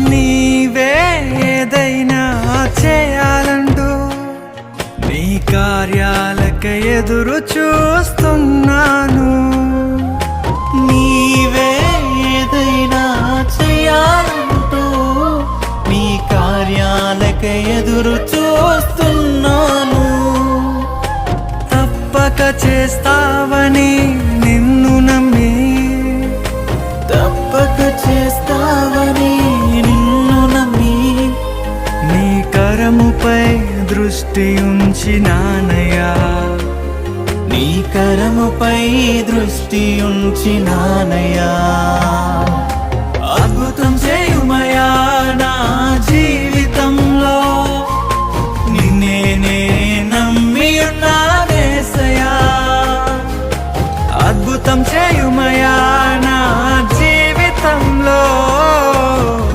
నీవే ఏదైనా చేయాలంటూ నీ కార్యాలకై ఎదురు చూస్తున్నాను. నీవే ఏదైనా చేయాలంటూ నీ కార్యాలకై ఎదురు చూస్తున్నాను. తప్పక చేస్తావని నిన్ను నమ్మి, తప్పక చేస్తావని నిన్ను నమ్మి, నీ కరముపై దృష్టి ఉంచినానయ్యా. నీ కరముపై దృష్టి ఉంచినానయ్యా.